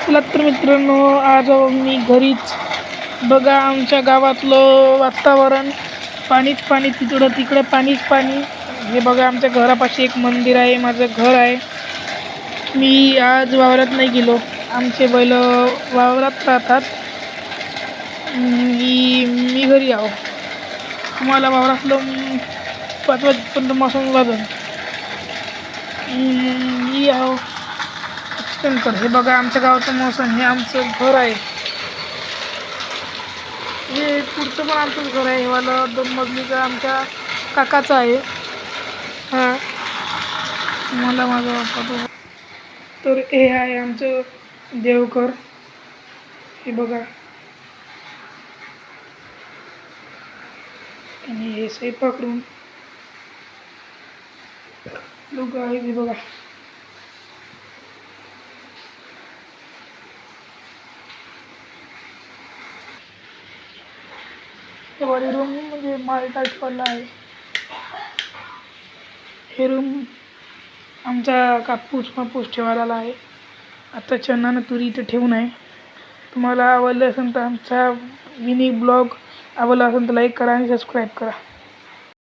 चला तर मित्रांनो, आज मी घरीच. बघा आमच्या गावातलं वातावरण, पाणीच पाणी, तिकडं पाणीच पाणी. हे बघा आमच्या घरापाशी एक मंदिर आहे, माझं घर आहे. मी आज वावरात नाही गेलो, आमचे बैल वावरात राहतात. मी घरी आहो. तुम्हाला वावरातलं 5 वाजेपर्यंत मोसम वाजन. मी आहो तर हे बघा आमच्या गावाचं मौसम. हे आमचं घर आहे, हे पुढचं पण आमचंच घर आहे. हे वाला 2 मजलीचं आमच्या काकाचं आहे. हा मला माझा वाटतो. तर हे आहे आमचं देवघर. हे बघा, आणि हे स्वयंपाक रूम लोक आहे. हे बघा, हे वाली रूम म्हणजे माल टाईपवाला आहे. हे रूम आमचा कापूस ठेवायला आहे. आता चन्नानं तुरी इथं ठेवून आहे. तुम्हाला आवडलं असेल तर आमचा मिनी ब्लॉग आवडला असेल तर लाईक करा आणि सबस्क्राईब करा.